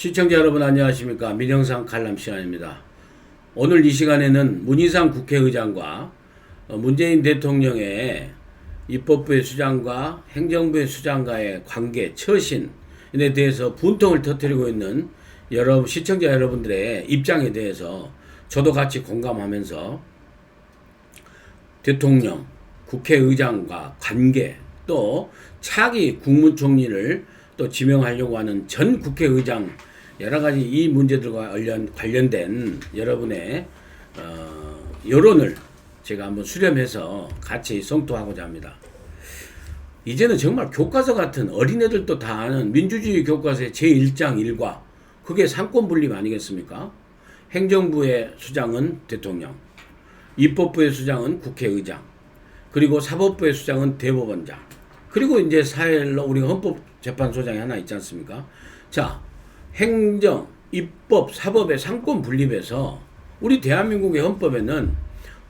시청자 여러분 안녕하십니까. 민영상 칼럼 시간입니다. 오늘 이 시간에는 문희상 국회의장과 문재인 대통령의 입법부의 수장과 행정부의 수장과의 관계, 처신에 대해서 분통을 터뜨리고 있는 여러분, 시청자 여러분들의 입장에 대해서 저도 같이 공감하면서 대통령, 국회의장과 관계, 또 차기 국무총리를 또 지명하려고 하는 전 국회의장 여러가지 이 문제들과 관련된 여러분의 여론을 제가 한번 수렴해서 같이 성토하고자 합니다. 이제는 정말 교과서 같은 어린애들도 다 아는 민주주의 교과서의 제1장 1과 그게 상권분립 아니겠습니까? 행정부의 수장은 대통령, 입법부의 수장은 국회의장, 그리고 사법부의 수장은 대법원장, 그리고 이제 사회로 우리가 헌법재판소장이 하나 있지 않습니까? 자, 행정, 입법, 사법의 상권 분립에서 우리 대한민국의 헌법에는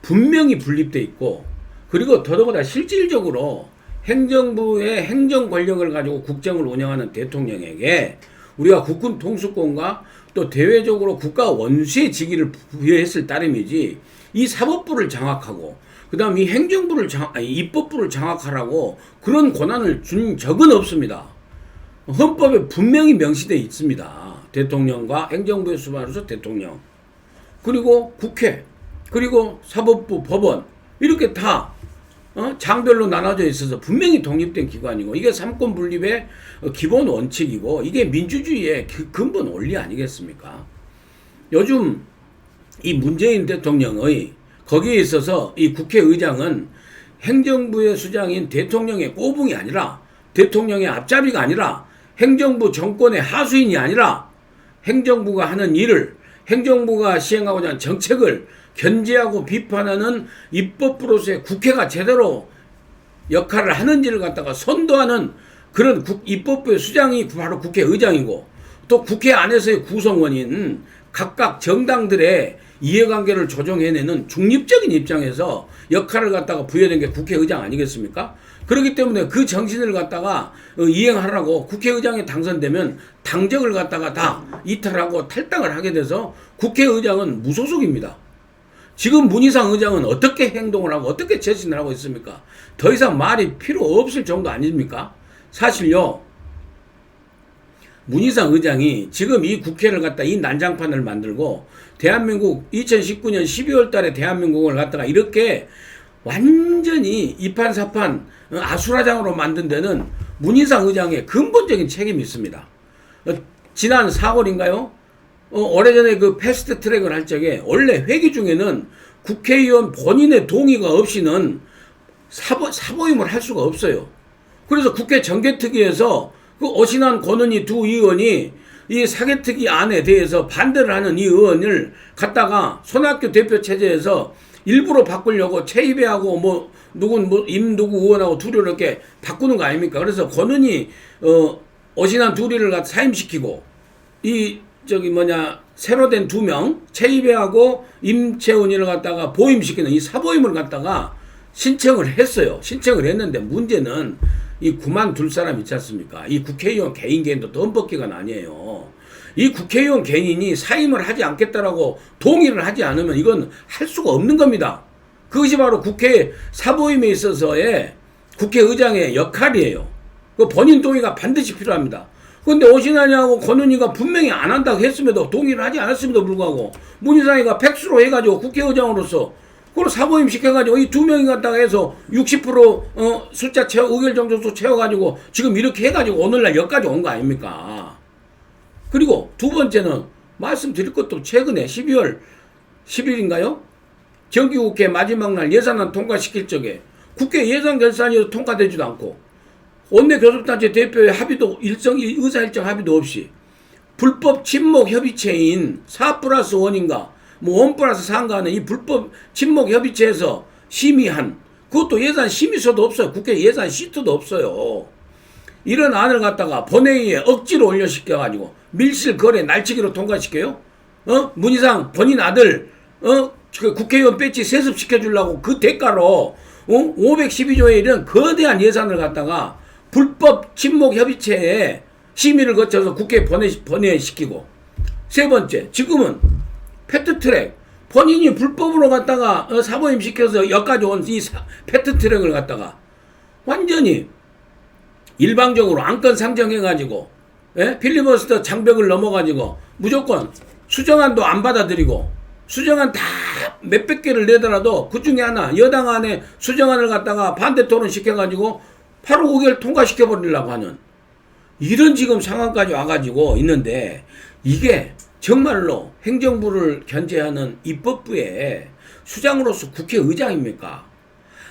분명히 분립돼 있고, 그리고 더더구나 실질적으로 행정부의 행정 권력을 가지고 국정을 운영하는 대통령에게 우리가 국군 통수권과 또 대외적으로 국가 원수의 직위를 부여했을 따름이지, 이 사법부를 장악하고 그 다음 이 행정부를 입법부를 장악하라고 그런 권한을 준 적은 없습니다. 헌법에 분명히 명시되어 있습니다. 대통령과 행정부의 수반으로서 대통령, 그리고 국회, 그리고 사법부, 법원, 이렇게 다 장별로 나눠져 있어서 분명히 독립된 기관이고, 이게 삼권 분립의 기본 원칙이고, 이게 민주주의의 근본 원리 아니겠습니까? 요즘 이 문재인 대통령의 거기에 있어서 이 국회의장은 행정부의 수장인 대통령의 꼬붕이 아니라, 대통령의 앞잡이가 아니라, 행정부 정권의 하수인이 아니라, 행정부가 하는 일을, 행정부가 시행하고자 하는 정책을 견제하고 비판하는 입법부로서의 국회가 제대로 역할을 하는지를 갖다가 선도하는 그런 입법부의 수장이 바로 국회의장이고, 또 국회 안에서의 구성원인 각각 정당들의 이해관계를 조정해내는 중립적인 입장에서 역할을 갖다가 부여된 게 국회의장 아니겠습니까? 그렇기 때문에 그 정신을 갖다가 이행하라고 국회의장에 당선되면 당적을 갖다가 다 이탈하고 탈당을 하게 돼서 국회의장은 무소속입니다. 지금 문희상 의장은 어떻게 행동을 하고 어떻게 처신을 하고 있습니까? 더 이상 말이 필요 없을 정도 아닙니까? 사실요, 문희상 의장이 지금 이 국회를 갖다 이 난장판을 만들고 대한민국 2019년 12월 달에 대한민국을 갖다가 이렇게 완전히 이판사판 아수라장으로 만든 데는 문희상 의장의 근본적인 책임이 있습니다. 지난 4월인가요? 오래전에 그 패스트 트랙을 할 적에 원래 회기 중에는 국회의원 본인의 동의가 없이는 사보임을 할 수가 없어요. 그래서 국회 정개특위에서 그 어신한 권은희 두 의원이 이 사개특위 안에 대해서 반대를 하는 이 의원을 갖다가 손학규 대표 체제에서 일부러 바꾸려고 최희배하고 임누구 의원하고 둘이 이렇게 바꾸는 거 아닙니까? 그래서 권은희 어신한 둘이를 갖다 사임시키고, 새로 된 2명 최희배하고 임채훈이를 갖다가 보임시키는 이 사보임을 갖다가 신청을 했어요. 신청을 했는데 문제는 이 그만둘 사람 있지 않습니까? 이 국회의원 개인도 헌법기관 아니에요. 이 국회의원 개인이 사임을 하지 않겠다라고 동의를 하지 않으면 이건 할 수가 없는 겁니다. 그것이 바로 국회 사보임에 있어서의 국회의장의 역할이에요. 그 본인 동의가 반드시 필요합니다. 그런데 오신환이하고 권은희가 분명히 안 한다고 했음에도, 동의를 하지 않았음에도 불구하고 문희상이가 백수로 해가지고 국회의장으로서 그걸 사보임 시켜가지고 이 2명이 갖다가 해서 60% 숫자 의결 정정수 채워가지고 지금 이렇게 해가지고 오늘날 여기까지 온 거 아닙니까? 그리고 두 번째는 말씀드릴 것도 최근에 12월 10일인가요? 정기국회 마지막 날 예산안 통과시킬 적에 국회 예산결산이 통과되지도 않고 원내교섭단체 대표의 합의도 의사일정 합의도 없이 불법 친목 협의체인 4+1인가 1+4인가 하는 이 불법 친목 협의체에서 심의한, 그것도 예산 심의서도 없어요. 국회 예산 시트도 없어요. 이런 안을 갖다가 본회의에 억지로 올려시켜가지고 밀실 거래 날치기로 통과시켜요? 문희상 본인 아들 국회의원 배지 세습시켜주려고 그 대가로 512조의 이런 거대한 예산을 갖다가 불법 친목 협의체에 심의를 거쳐서 국회에 번외시키고, 세 번째, 지금은 패트트랙, 본인이 불법으로 갖다가 사보임 시켜서 여기까지 온 이 패트트랙을 갖다가 완전히 일방적으로 안건 상정해가지고, 예? 필리버스터 장벽을 넘어가지고 무조건 수정안도 안 받아들이고, 수정안 다 몇백 개를 내더라도 그 중에 하나 여당 안에 수정안을 갖다가 반대 토론 시켜가지고 바로 5개월 통과시켜버리려고 하는 이런 지금 상황까지 와가지고 있는데, 이게 정말로 행정부를 견제하는 입법부의 수장으로서 국회의장입니까?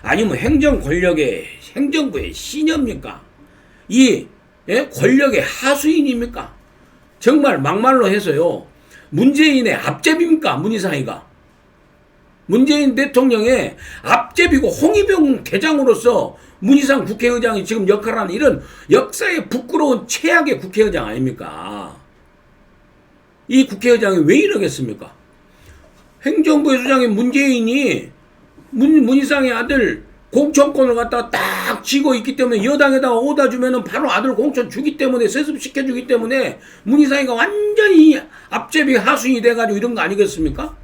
아니면 행정 권력의 행정부의 신여입니까? 이 권력의 하수인입니까? 정말 막말로 해서요, 문재인의 앞제비입니까? 문희상이가 문재인 대통령의 앞제비고 홍위병 대장으로서 문희상 국회의장이 지금 역할하는 이런 역사에 부끄러운 최악의 국회의장 아닙니까? 이 국회의장이 왜 이러겠습니까? 행정부의 수장인 문재인이 문희상의 아들 공천권을 갖다가 딱 쥐고 있기 때문에 여당에다가 오다 주면은 바로 아들 공천 주기 때문에, 세습시켜주기 때문에 문희상이가 완전히 앞제비 하수인이 돼가지고 이런 거 아니겠습니까?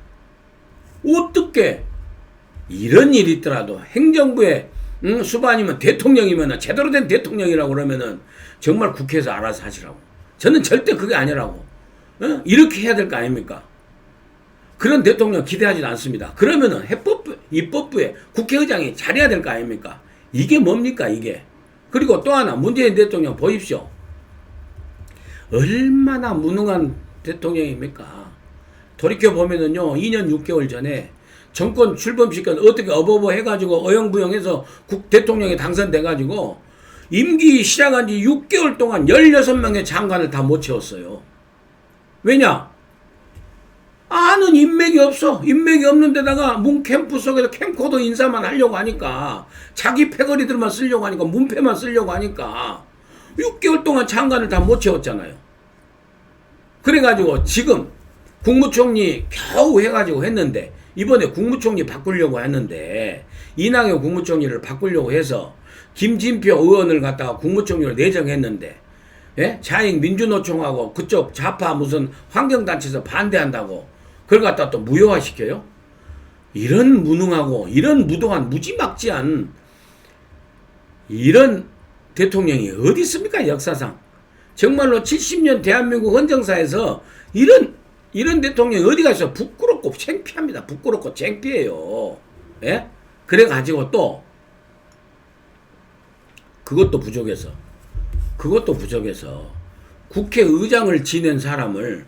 어떻게 이런 일이 있더라도 행정부의 수반이면 대통령이면 제대로 된 대통령이라고 그러면은 정말 국회에서 알아서 하시라고. 저는 절대 그게 아니라고. 이렇게 해야 될 거 아닙니까? 그런 대통령 기대하지 않습니다. 그러면은 입법부에 국회의장이 잘해야 될 거 아닙니까? 이게 뭡니까 이게? 그리고 또 하나, 문재인 대통령 보십시오. 얼마나 무능한 대통령입니까? 돌이켜보면은요, 2년 6개월 전에 정권 출범시켜 어떻게 어버버 해가지고 어영부영해서 대통령이 당선돼가지고 임기 시작한 지 6개월 동안 16명의 장관을 다 못 채웠어요. 왜냐? 아는 인맥이 없어. 인맥이 없는 데다가 문캠프 속에서 캠코더 인사만 하려고 하니까, 자기 패거리들만 쓰려고 하니까, 문패만 쓰려고 하니까 6개월 동안 장관을 다 못 채웠잖아요. 그래가지고 지금 국무총리 겨우 해가지고 했는데, 이번에 국무총리 바꾸려고 했는데 이낙연 국무총리를 바꾸려고 해서 김진표 의원을 갖다가 국무총리로 내정했는데, 예? 자익 민주노총하고 그쪽 좌파 무슨 환경단체에서 반대한다고 그걸 갖다 또 무효화시켜요? 이런 무능하고 이런 무도한 무지막지한 이런 대통령이 어디 있습니까? 역사상 정말로 70년 대한민국 헌정사에서 이런 대통령이 어디가 있어? 부끄럽고 창피합니다. 부끄럽고 창피해요. 예? 그래가지고 또 그것도 부족해서 국회의장을 지낸 사람을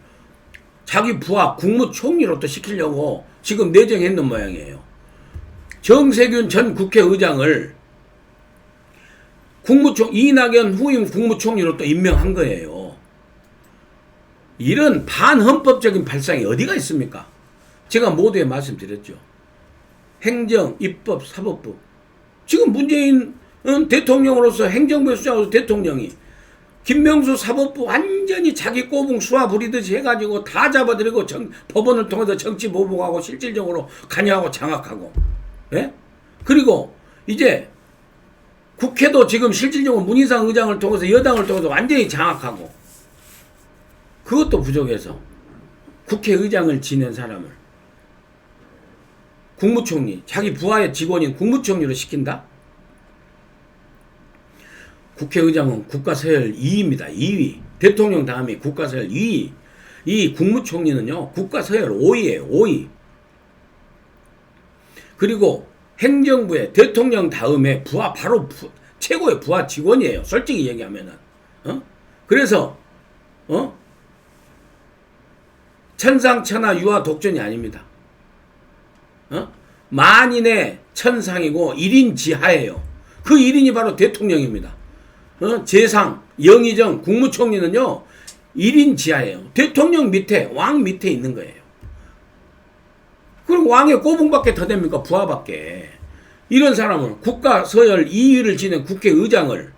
자기 부하 국무총리로 또 시키려고 지금 내정했는 모양이에요. 정세균 전 국회의장을 이낙연 후임 국무총리로 또 임명한 거예요. 이런 반헌법적인 발상이 어디가 있습니까? 제가 모두에 말씀드렸죠. 행정, 입법, 사법부. 지금 문재인 대통령으로서 행정부의 수장으로서 대통령이 김명수 사법부 완전히 자기 꼬붕 수화 부리듯이 해가지고 다 잡아들이고 법원을 통해서 정치 보복하고 실질적으로 관여하고 장악하고, 예? 그리고 이제 국회도 지금 실질적으로 문희상 의장을 통해서 여당을 통해서 완전히 장악하고, 그것도 부족해서 국회의장을 지낸 사람을 국무총리, 자기 부하의 직원인 국무총리로 시킨다? 국회의장은 국가서열 2위입니다. 2위. 대통령 다음에 국가서열 2위. 이 국무총리는요, 국가서열 5위예요. 5위. 그리고 행정부의 대통령 다음에 바로 최고의 부하 직원이에요. 솔직히 얘기하면은. 그래서, 천상천하 유아 독전이 아닙니다. 만인의 천상이고 1인 지하예요. 그 1인이 바로 대통령입니다. 재상, 영의정, 국무총리는요 1인 지하예요. 대통령 밑에, 왕 밑에 있는 거예요. 그리고 왕의 꼬붕밖에 더 됩니까? 부하밖에. 이런 사람을 국가서열 2위를 지낸 국회의장을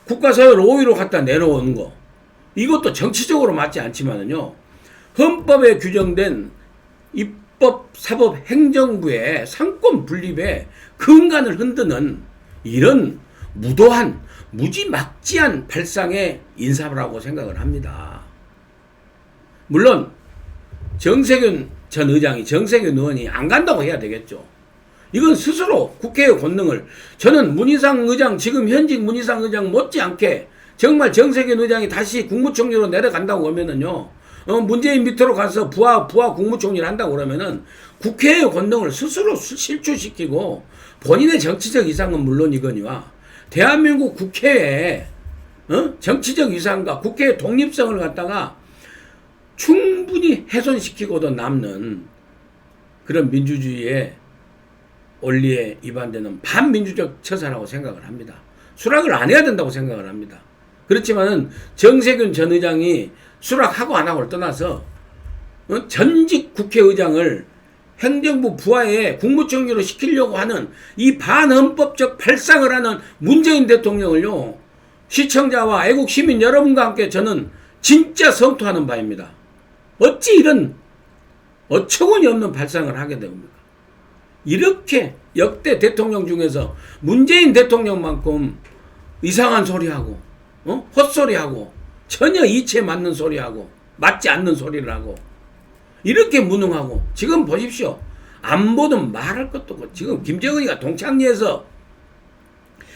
국가서열 5위로 갖다 내려오는 거, 이것도 정치적으로 맞지 않지만은요, 헌법에 규정된 입법, 사법, 행정부의 상권 분립에 근간을 흔드는 이런 무도한 무지막지한 발상의 인사라고 생각을 합니다. 물론 정세균 전 의장이, 정세균 의원이 안 간다고 해야 되겠죠. 이건 스스로 국회의 권능을, 저는 문희상 의장, 지금 현직 문희상 의장 못지않게 정말 정세균 의장이 다시 국무총리로 내려간다고 하면은요, 문재인 밑으로 가서 부하 국무총리를 한다고 그러면은 국회의 권능을 스스로 실추시키고 본인의 정치적 이상은 물론이거니와 대한민국 국회의 정치적 이상과 국회의 독립성을 갖다가 충분히 훼손시키고도 남는 그런 민주주의의 원리에 위반되는 반민주적 처사라고 생각을 합니다. 수락을 안 해야 된다고 생각을 합니다. 그렇지만은 정세균 전 의장이 수락하고 안 하고를 떠나서 전직 국회의장을 행정부 부하에 국무총리로 시키려고 하는 이 반헌법적 발상을 하는 문재인 대통령을요, 시청자와 애국 시민 여러분과 함께 저는 진짜 성토하는 바입니다. 어찌 이런 어처구니 없는 발상을 하게 됩니까? 이렇게 역대 대통령 중에서 문재인 대통령만큼 이상한 소리하고 헛소리하고 전혀 이치에 맞는 소리하고 맞지 않는 소리를 하고 이렇게 무능하고, 지금 보십시오. 안보든 말할 것도 없고 지금 김정은이가 동창리에서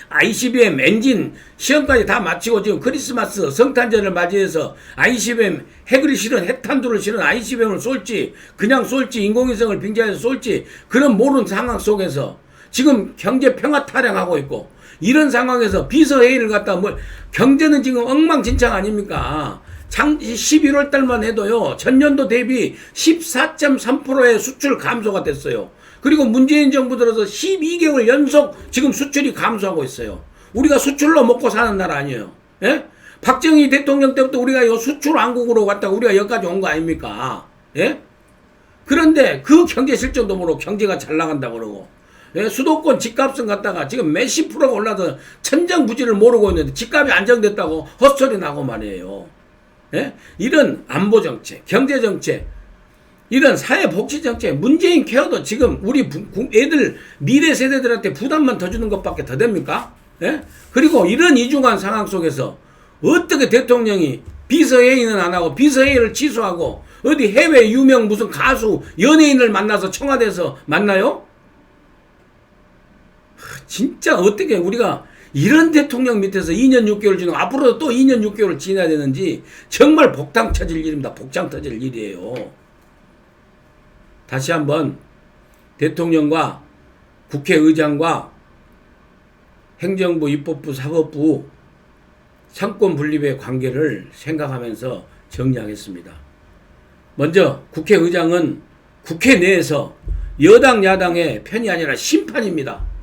ICBM 엔진 시험까지 다 마치고 지금 크리스마스 성탄절을 맞이해서 ICBM 핵을 실은, 핵탄두를 실은 ICBM을 쏠지 그냥 쏠지 인공위성을 빙자해서 쏠지 그런 모르는 상황 속에서 지금 경제 평화 타령하고 있고, 이런 상황에서 비서회의를 갖다 경제는 지금 엉망진창 아닙니까? 11월 달만 해도요, 전년도 대비 14.3%의 수출 감소가 됐어요. 그리고 문재인 정부 들어서 12개월 연속 지금 수출이 감소하고 있어요. 우리가 수출로 먹고 사는 나라 아니에요. 예? 박정희 대통령 때부터 우리가 이 수출 왕국으로 갔다가 우리가 여기까지 온 거 아닙니까? 예? 그런데 그 경제 실적도 모르고 경제가 잘 나간다고 그러고, 예? 수도권 집값은 갖다가 지금 몇십 프로가 올라서 천정부지를 모르고 있는데 집값이 안정됐다고 헛소리 나고 말이에요. 예? 이런 안보정책, 경제정책, 이런 사회복지정책, 문재인 케어도 지금 우리 애들, 미래 세대들한테 부담만 더 주는 것밖에 더 됩니까? 예? 그리고 이런 이중한 상황 속에서 어떻게 대통령이 비서회의는 안 하고 비서회의를 취소하고 어디 해외 유명 무슨 가수, 연예인을 만나서 청와대에서 만나요? 진짜 어떻게 우리가 이런 대통령 밑에서 2년 6개월 지나고 앞으로도 또 2년 6개월 지나야 되는지 정말 복당 터질 일입니다. 복장 터질 일이에요. 다시 한번 대통령과 국회의장과 행정부, 입법부, 사법부 상권 분립의 관계를 생각하면서 정리하겠습니다. 먼저 국회의장은 국회 내에서 여당, 야당의 편이 아니라 심판입니다.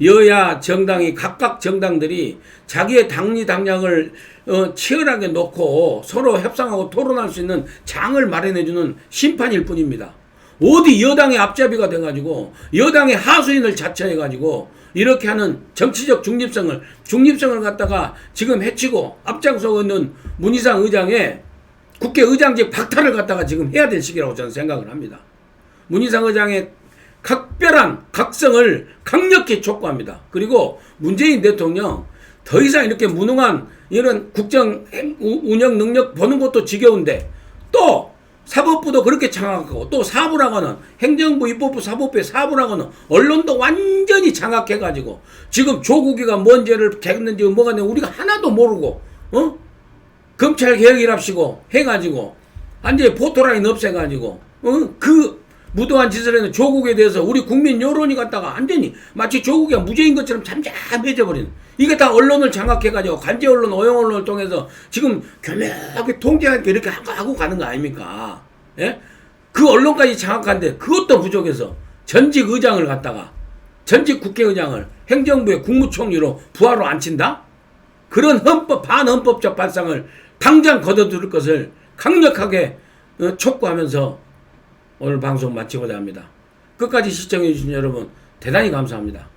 여야 정당이 각각 정당들이 자기의 당리 당략을 치열하게 놓고 서로 협상하고 토론할 수 있는 장을 마련해주는 심판일 뿐입니다. 어디 여당의 앞잡이가 돼가지고 여당의 하수인을 자처해가지고 이렇게 하는 정치적 중립성을 갖다가 지금 해치고 앞장서고 있는 문희상 의장의 국회의장직 박탈을 갖다가 지금 해야 될 시기라고 저는 생각을 합니다. 문희상 의장의 각별한 각성을 강력히 촉구합니다. 그리고 문재인 대통령 더 이상 이렇게 무능한 이런 국정 운영 능력 보는 것도 지겨운데 또 사법부도 그렇게 장악하고 또 사부라고는 행정부, 입법부, 사법부의 사부라고는 언론도 완전히 장악해가지고 지금 조국이가 뭔 죄를 했는지 뭐가 됐는지 우리가 하나도 모르고 검찰 개혁이랍시고 해가지고 완전히 포토라인 없애가지고 그 무도한 짓을 했는 조국에 대해서 우리 국민 여론이 갖다가 완전히 마치 조국이 무죄인 것처럼 잠잠해져 버리는, 이게 다 언론을 장악해가지고 관제 언론, 오용 언론을 통해서 지금 교묘하게 통제하게 이렇게 하고 가는 거 아닙니까? 예? 그 언론까지 장악한데 그것도 부족해서 전직 의장을 갖다가, 전직 국회의장을 행정부의 국무총리로 부하로 앉힌다? 그런 반헌법적 발상을 당장 거둬들일 것을 강력하게 촉구하면서 오늘 방송 마치고자 합니다. 끝까지 시청해 주신 여러분 대단히 감사합니다.